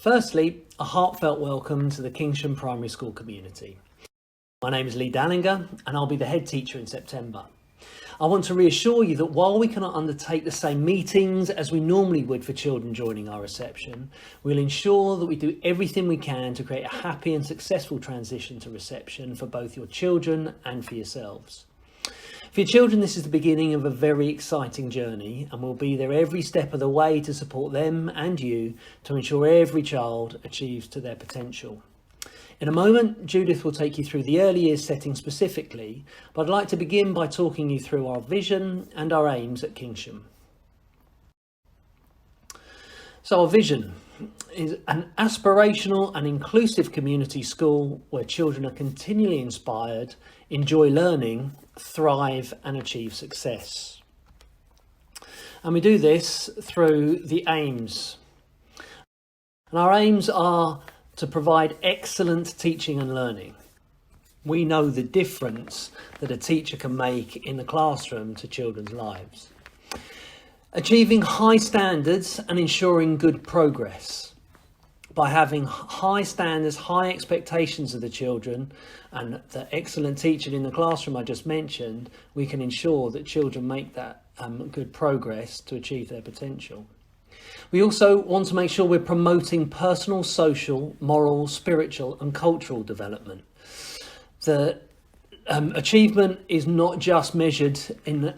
Firstly, a heartfelt welcome to the Kingsham Primary School community. My name is Lee Dallinger and I'll be the head teacher in September. I want to reassure you that while we cannot undertake the same meetings as we normally would for children joining our reception, we'll ensure that we do everything we can to create a happy and successful transition to reception for both your children and for yourselves. For your children, this is the beginning of a very exciting journey, and we'll be there every step of the way to support them and you to ensure every child achieves to their potential. In a moment, Judith will take you through the early years setting specifically, but I'd like to begin by talking you through our vision and our aims at Kingsham. So our vision is an aspirational and inclusive community school where children are continually inspired, enjoy learning, thrive and achieve success. And we do this through the aims. And our aims are to provide excellent teaching and learning. We know the difference that a teacher can make in the classroom to children's lives. Achieving high standards and ensuring good progress. By having high standards, high expectations of the children and the excellent teaching in the classroom I just mentioned, we can ensure that children make that good progress to achieve their potential. We also want to make sure we're promoting personal, social, moral, spiritual and cultural development. The achievement is not just measured in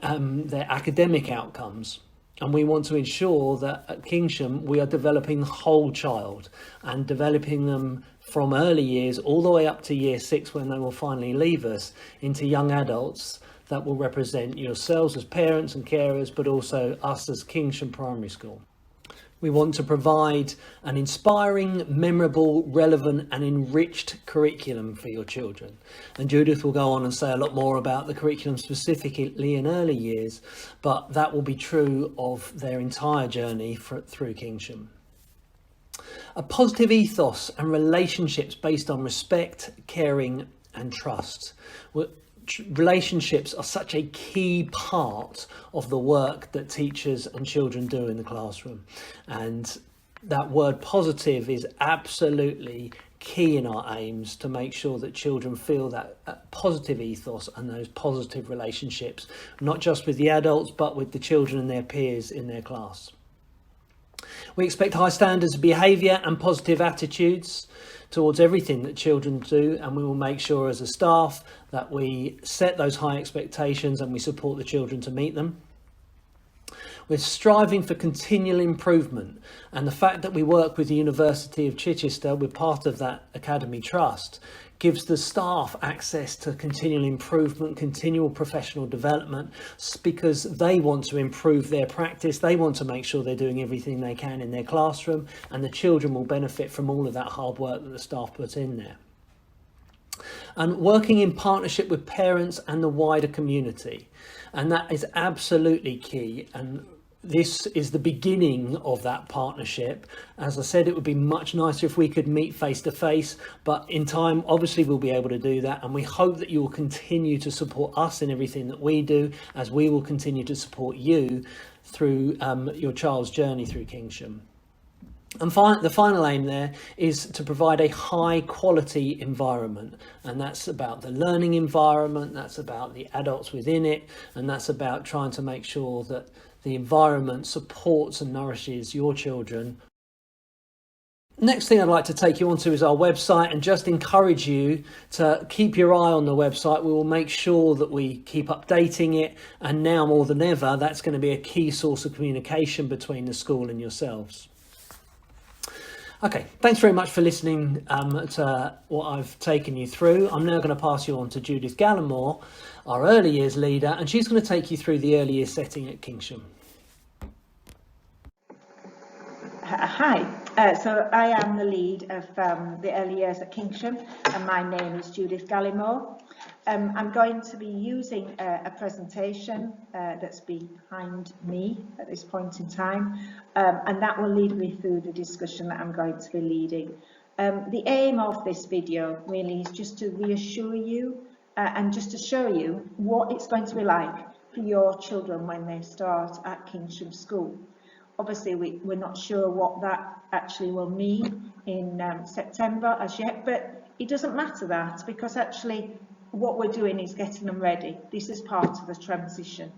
their academic outcomes. And we want to ensure that at Kingsham we are developing the whole child and developing them from early years all the way up to year 6 when they will finally leave us into young adults that will represent yourselves as parents and carers, but also us as Kingsham Primary School. We want to provide an inspiring, memorable, relevant and enriched curriculum for your children. And Judith will go on and say a lot more about the curriculum specifically in early years, but that will be true of their entire journey through Kingsham. A positive ethos and relationships based on respect, caring and trust. Relationships are such a key part of the work that teachers and children do in the classroom, and that word positive is absolutely key in our aims to make sure that children feel that positive ethos and those positive relationships, not just with the adults but with the children and their peers in their class. We expect high standards of behaviour and positive attitudes towards everything that children do, and we will make sure as a staff that we set those high expectations and we support the children to meet them. We're striving for continual improvement, and the fact that we work with the University of Chichester, we're part of that Academy Trust, gives the staff access to continual improvement, continual professional development, because they want to improve their practice. They want to make sure they're doing everything they can in their classroom, and the children will benefit from all of that hard work that the staff put in there. And working in partnership with parents and the wider community, and that is absolutely key. And this is the beginning of that partnership. As I said, it would be much nicer if we could meet face to face, but in time, obviously, we'll be able to do that. And we hope that you will continue to support us in everything that we do, as we will continue to support you through your child's journey through Kingsham. And the final aim there is to provide a high quality environment, and that's about the learning environment, that's about the adults within it, and that's about trying to make sure that the environment supports and nourishes your children. Next thing I'd like to take you onto is our website, and just encourage you to keep your eye on the website. We will make sure that we keep updating it, and now more than ever that's going to be a key source of communication between the school and yourselves. Okay, thanks very much for listening to what I've taken you through. I'm now going to pass you on to Judith Gallimore, our early years leader, and she's going to take you through the early years setting at Kingsham. Hi, so I am the lead of the early years at Kingsham, and my name is Judith Gallimore. I'm going to be using a presentation that's behind me at this point in time, and that will lead me through the discussion that I'm going to be leading. The aim of this video really is just to reassure you and just to show you what it's going to be like for your children when they start at Kingsham School. obviously we're not sure what that actually will mean in September as yet, but it doesn't matter that, because actually what we're doing is getting them ready. This is part of the transition.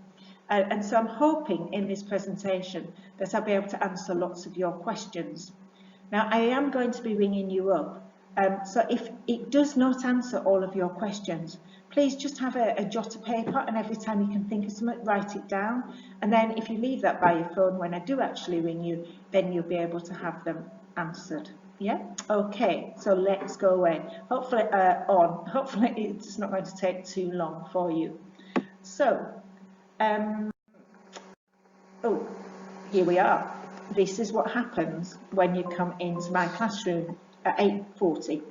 And so I'm hoping in this presentation that I'll be able to answer lots of your questions. Now, I am going to be ringing you up. So if it does not answer all of your questions, please just have a jot of paper, and every time you can think of something, write it down. And then if you leave that by your phone, when I do actually ring you, then you'll be able to have them answered. Yeah? Okay, so let's go away. Hopefully, hopefully it's not going to take too long for you. So, oh, here we are. This is what happens when you come into my classroom at 8:40.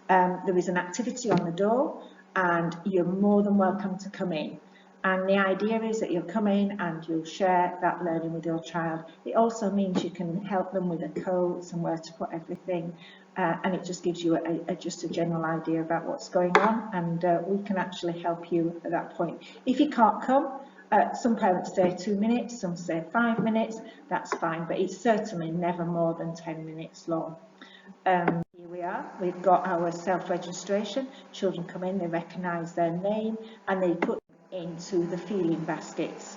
There is an activity on the door, and you're more than welcome to come in. And the idea is that you'll come in and you'll share that learning with your child. It also means you can help them with the codes and where to put everything. And it just gives you just a general idea about what's going on, and we can actually help you at that point. If you can't come, some parents say 2 minutes, some say 5 minutes, that's fine, but it's certainly never more than 10 minutes long. Here we are, we've got our self-registration. Children come in, they recognise their name, and they put them into the feeling baskets.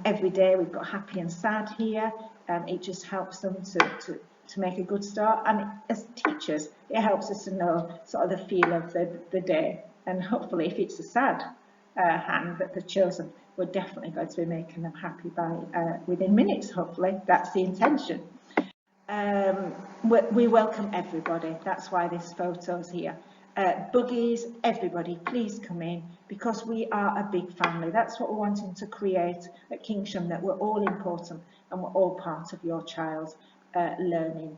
Every day we've got happy and sad here. It just helps them to make a good start, and as teachers it helps us to know sort of the feel of the day, and hopefully if it's a sad hand that they've chosen, we're definitely going to be making them happy by within minutes. Hopefully that's the intention. We welcome everybody, that's why this photo's here. Buggies, everybody, please come in, because we are a big family. That's what we're wanting to create at Kingsham, that we're all important and we're all part of your child's learning.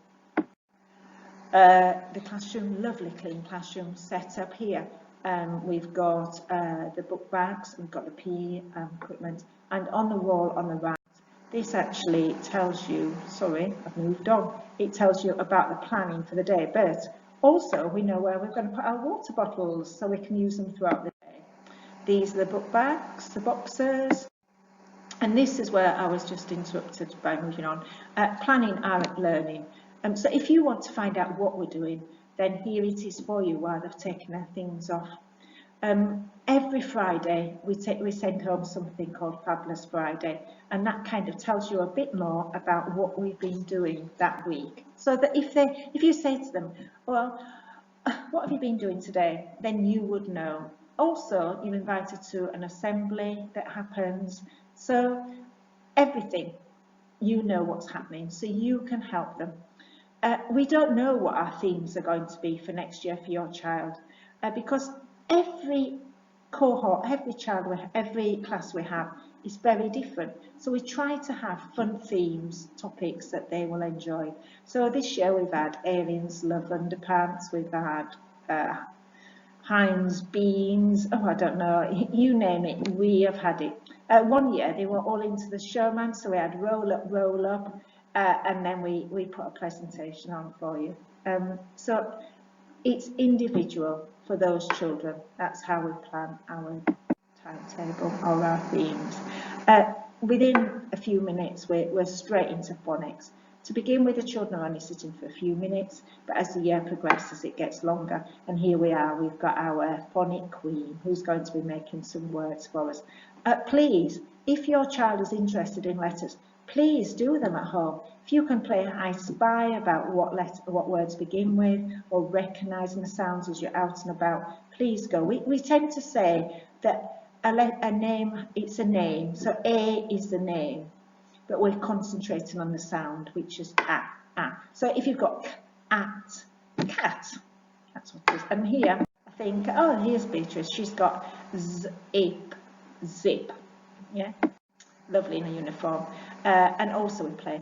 The classroom, lovely clean classroom set up here. We've got the book bags, we've got the PE equipment, and on the wall on the right, this actually tells you, sorry, I've moved on, it tells you about the planning for the day, but also we know where we're going to put our water bottles so we can use them throughout the day. These are the book bags, the boxes, and this is where I was just interrupted by moving on. Planning our learning. So if you want to find out what we're doing, then here it is for you while they've taken their things off. Every Friday we send home something called Fabulous Friday, and that kind of tells you a bit more about what we've been doing that week. So that if you say to them, well, what have you been doing today, then you would know. Also, you're invited to an assembly that happens, so everything, you know what's happening, so you can help them. We don't know what our themes are going to be for next year for your child, because every cohort, every child, every class we have is very different. So we try to have fun themes, topics that they will enjoy. So this year we've had Aliens Love Underpants, we've had Heinz Beans, oh I don't know, you name it, we have had it. One year they were all into the showman, so we had roll up, and then we put a presentation on for you. So it's individual for those children. That's how we plan our timetable or our themes. Within a few minutes, we're straight into phonics. To begin with, the children are only sitting for a few minutes, but as the year progresses, it gets longer. And here we are, we've got our phonic queen who's going to be making some words for us. Please, if your child is interested in letters, please do them at home. If you can play I Spy about what words begin with, or recognising the sounds as you're out and about, please go. We tend to say that a name, it's a name, so A is the name, but we're concentrating on the sound, which is a. So if you've got at, cat, that's what it is. And here, I think, oh, here's Beatrice, she's got zip, zip, yeah, lovely in a uniform. And also we play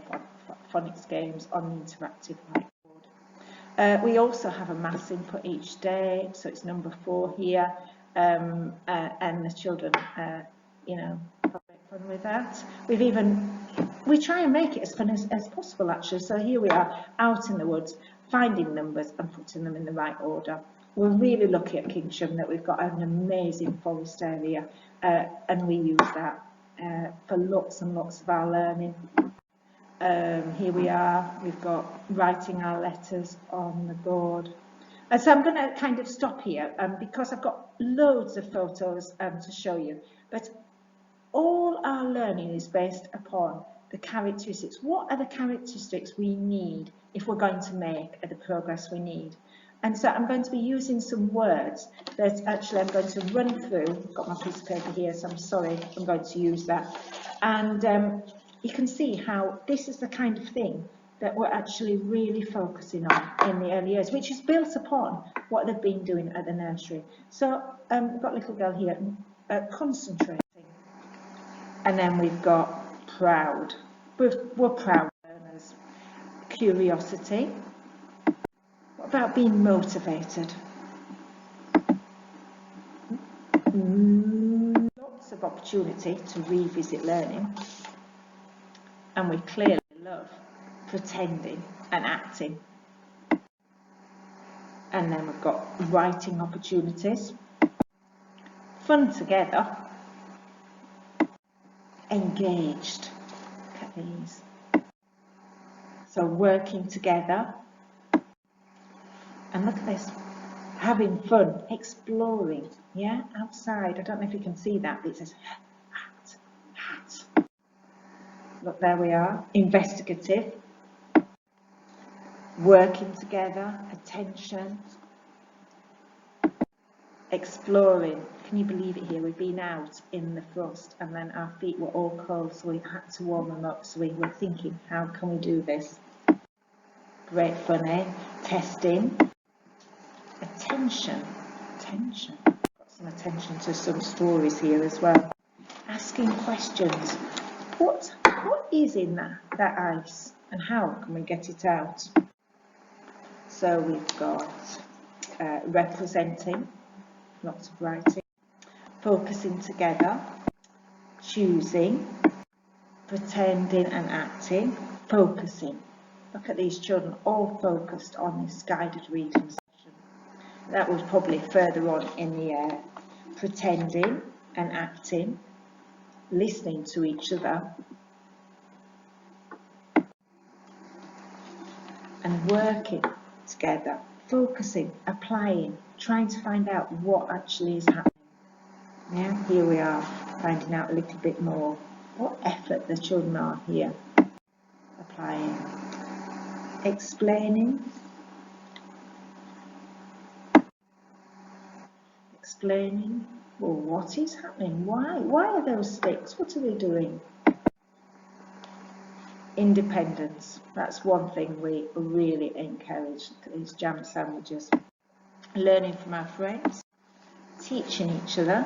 phonics games on the interactive whiteboard. We also have a maths input each day, so it's number 4 here, and the children, you know, have fun with that. We try and make it as fun as possible actually. So here we are out in the woods, finding numbers and putting them in the right order. We're really lucky at Kingsham that we've got an amazing forest area, and we use that for lots and lots of our learning. Here we are, we've got writing our letters on the board. And so I'm going to kind of stop here because I've got loads of photos to show you. But all our learning is based upon the characteristics. What are the characteristics we need if we're going to make the progress we need? And so I'm going to be using some words that actually I'm going to run through. I've got my piece of paper here, so I'm sorry, I'm going to use that. And you can see how this is the kind of thing that we're actually really focusing on in the early years, which is built upon what they've been doing at the nursery. So we've got a little girl here, concentrating. And then we've got proud. We're proud learners. Curiosity. What about being motivated? Lots of opportunity to revisit learning. And we clearly love pretending and acting. And then we've got writing opportunities. Fun together. Engaged. Look at these. So working together. And look at this. Having fun. Exploring. Yeah, outside. I don't know if you can see that, but it says hat. Look, there we are. Investigative. Working together. Attention. Exploring. Can you believe it here? We've been out in the frost and then our feet were all cold, so we had to warm them up. So we were thinking, how can we do this? Great fun, eh? Testing. Attention. Got some attention to some stories here as well. Asking questions. What is in that ice and how can we get it out? So we've got representing. Lots of writing, focusing together, choosing, pretending and acting, focusing. Look at these children all focused on this guided reading session. That was probably further on in the pretending and acting, listening to each other, and working together, focusing, applying, trying to find out what actually is happening. Yeah, here we are, finding out a little bit more what effort the children are here applying. Explaining. Well, what is happening? Why are those sticks? What are they doing? Independence. That's one thing we really encourage. These jam sandwiches. Learning from our friends, teaching each other,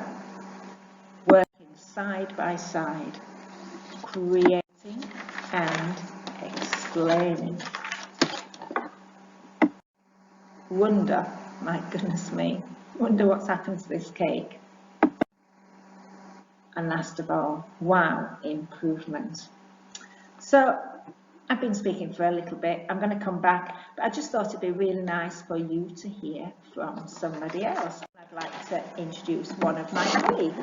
working side by side, creating and explaining. Wonder, my goodness me, wonder what's happened to this cake. And last of all, wow, improvement. So I've been speaking for a little bit. I'm going to come back, but I just thought it'd be really nice for you to hear from somebody else. I'd like to introduce one of my colleagues.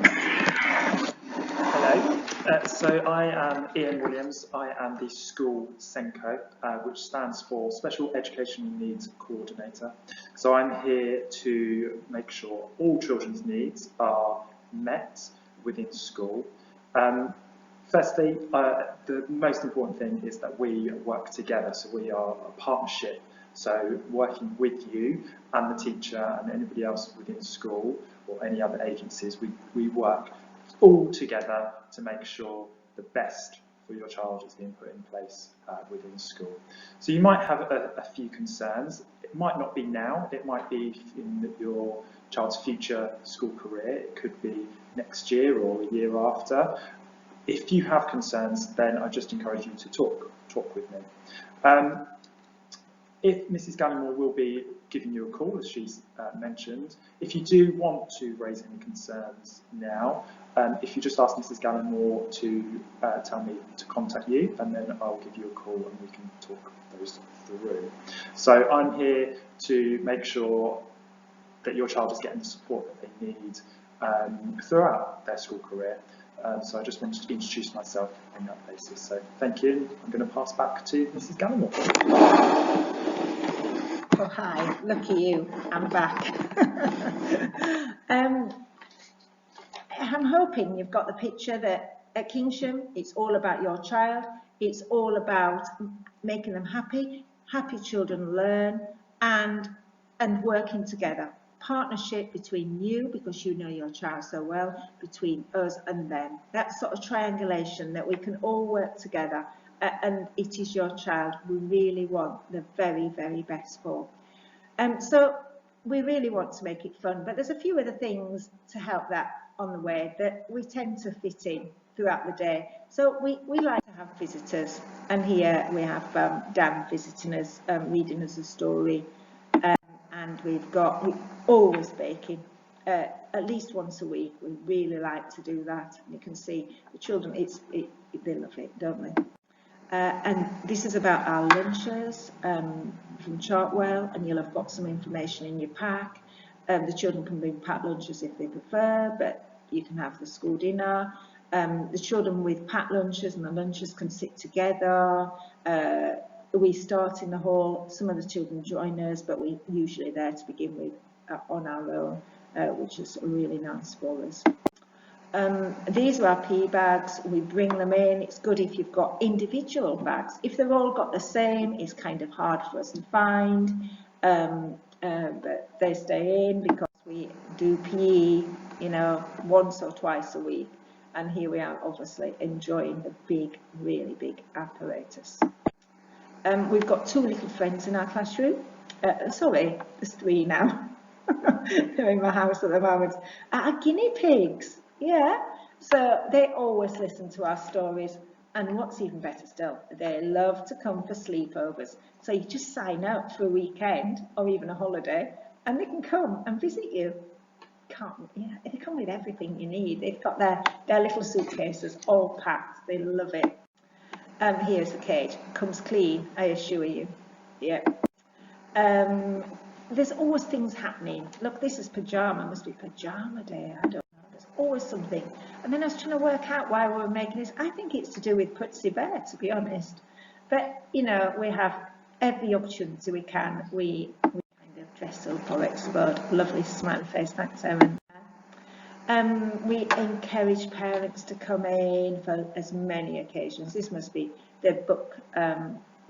Hello, so I am Ian Williams. I am the school SENCO, which stands for Special Educational Needs Coordinator. So I'm here to make sure all children's needs are met within school. Firstly, the most important thing is that we work together, so we are a partnership. So working with you and the teacher and anybody else within school or any other agencies, we work all together to make sure the best for your child is being put in place within school. So you might have a few concerns. It might not be now, it might be in your child's future school career, it could be next year or a year after. If you have concerns, then I just encourage you to talk with me. If Mrs. Gallimore will be giving you a call, as she's mentioned, if you do want to raise any concerns now, if you just ask Mrs. Gallimore to tell me to contact you, and then I'll give you a call and we can talk those through. So I'm here to make sure that your child is getting the support that they need throughout their school career. So I just wanted to introduce myself on that basis. So thank you. I'm going to pass back to Mrs. Gallimore. Oh, hi, lucky you, I'm back. I'm hoping you've got the picture that at Kingsham, it's all about your child. It's all about making them happy. Happy children learn and working together. Partnership between you, because you know your child so well, between us and them. That sort of triangulation that we can all work together, and it is your child we really want the very, very best for. So we really want to make it fun, but there's a few other things to help that on the way that we tend to fit in throughout the day. So we like to have visitors, and here we have Dan visiting us, reading us a story, and we're always baking, at least once a week. We really like to do that. You can see the children, they love it, don't they? And this is about our lunches from Chartwell, and you'll have got some information in your pack. The children can bring packed lunches if they prefer, but you can have the school dinner. The children with packed lunches and the lunches can sit together. We start in the hall. Some of the children join us, but we're usually there to begin with on our own, which is really nice for us. These are our PE bags. We bring them in. It's good if you've got individual bags. If they've all got the same, it's kind of hard for us to find, but they stay in because we do PE, you know, once or twice a week. And here we are, obviously enjoying the big, really big apparatus. We've got 2 little friends in our classroom. Sorry, there's 3 now. They're in my house at the moment. Our guinea pigs. Yeah, so they always listen to our stories, and what's even better still, they love to come for sleepovers. So you just sign up for a weekend or even a holiday, and they can come and visit you. They come with everything you need. They've got their little suitcases all packed. They love it. Here's the cage. Comes clean, I assure you. Yeah. There's always things happening. Look, this is pyjama. Must be pyjama day. I don't know. There's always something. And then I was trying to work out why we were making this. I think it's to do with Putsy Bear, to be honest. But, you know, we have every opportunity we can. We kind of dress up or explode. Lovely smiley face. Thanks, Erin. We encourage parents to come in for as many occasions. This must be the book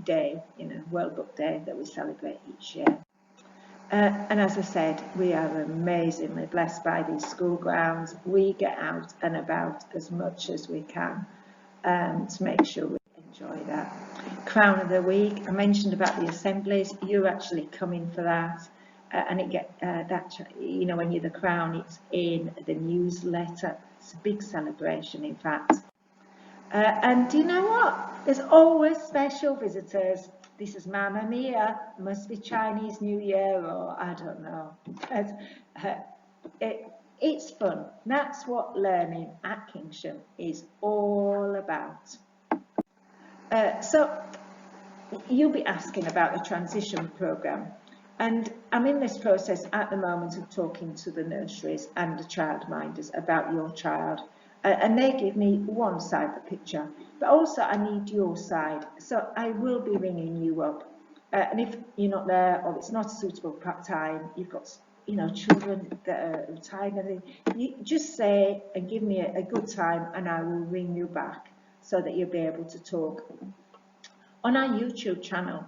day, you know, World Book Day that we celebrate each year. And as I said, we are amazingly blessed by these school grounds. We get out and about as much as we can to make sure we enjoy that. Crown of the Week, I mentioned about the assemblies. You're actually coming for that. And you know, when you're the Crown, it's in the newsletter. It's a big celebration, in fact. And do you know what? There's always special visitors. This is Mamma Mia, must be Chinese New Year, or I don't know. It's fun. That's what learning at Kingsham is all about. So you'll be asking about the transition programme. And I'm in this process at the moment of talking to the nurseries and the childminders about your child. And they give me one side of the picture, but also I need your side. So I will be ringing you up. And if you're not there or it's not a suitable time, you've got, you know, children that are retired and everything, you just say and give me a good time and I will ring you back so that you'll be able to talk. On our YouTube channel,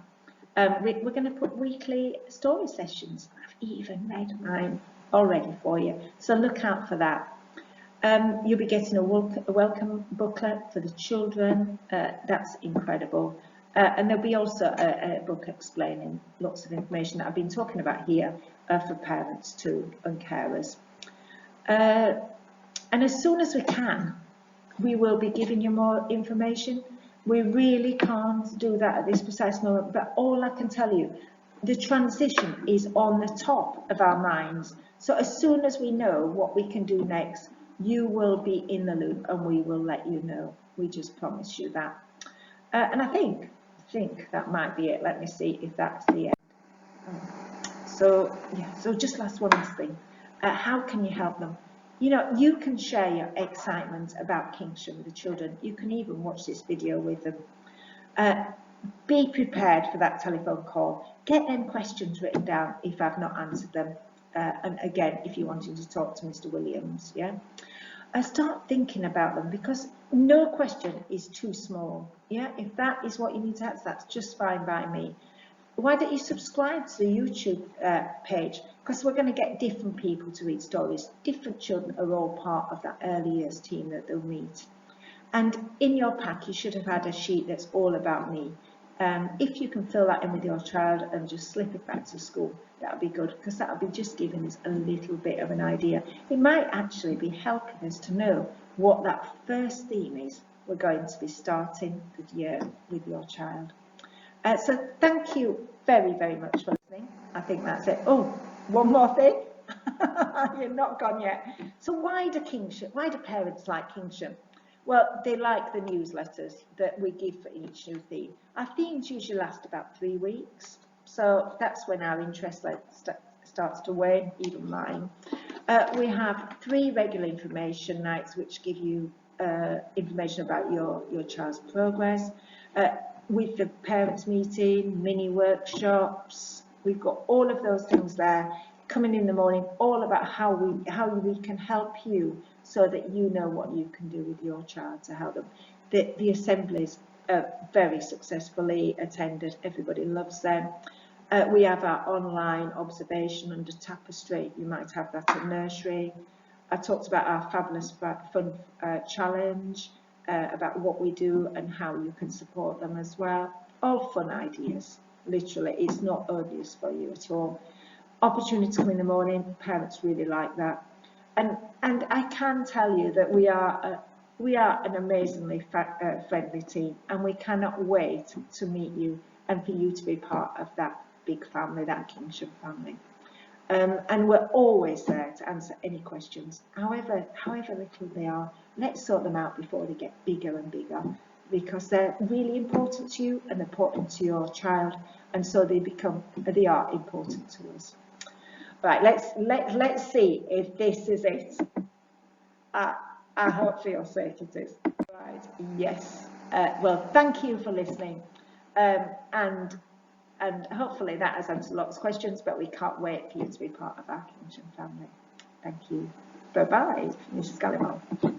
we're going to put weekly story sessions. I've even made mine already for you, so look out for that. You'll be getting a welcome booklet for the children. That's incredible. And there'll be also a book explaining lots of information that I've been talking about here for parents too and carers. And as soon as we can, we will be giving you more information. We really can't do that at this precise moment, but all I can tell you, the transition is on the top of our minds. So as soon as we know what we can do next, you will be in the loop and we will let you know. We just promise you that. And I think that might be it. Let me see if that's the end. So just one last thing. How can you help them? You know, you can share your excitement about Kingsham with the children. You can even watch this video with them. Be prepared for that telephone call. Get them questions written down if I've not answered them. And again, if you're wanting to talk to Mr. Williams, yeah. Start thinking about them, because no question is too small. Yeah, if that is what you need to answer, that's just fine by me. Why don't you subscribe to the YouTube page? Because we're going to get different people to read stories. Different children are all part of that early years team that they'll meet. And in your pack, you should have had a sheet that's all about me. If you can fill that in with your child and just slip it back to school, that would be good, because that would be just giving us a little bit of an idea. It might actually be helping us to know what that first theme is we're going to be starting the year with your child. So thank you very, very much for listening. I think that's it. Oh, one more thing. You're not gone yet. So why do parents like Kingsham? Well, they like the newsletters that we give for each new theme. Our themes usually last about 3 weeks. So that's when our interest starts to wane, even mine. We have 3 regular information nights, which give you information about your child's progress. With the parents meeting, mini workshops, we've got all of those things there coming in the morning, all about how we can help you so that you know what you can do with your child to help them. The assemblies are very successfully attended. Everybody loves them. We have our online observation under Tapestry. You might have that at nursery. I talked about our Fabulous Fun challenge, about what we do and how you can support them as well. All fun ideas, literally. It's not odious for you at all. Opportunity to come in the morning, parents really like that. And I can tell you that we are an amazingly friendly team, and we cannot wait to meet you and for you to be part of that big family, that Kingsham family. And we're always there to answer any questions, however little they are. Let's sort them out before they get bigger and bigger, because they're really important to you and important to your child, and so they are important to us. Right, let's see if this is it. I hope you'll say it is. Right, yes. Well, thank you for listening, and hopefully that has answered lots of questions, but we can't wait for you to be part of our Kingsham family. Thank you. Bye-bye, Mrs. Gallimore.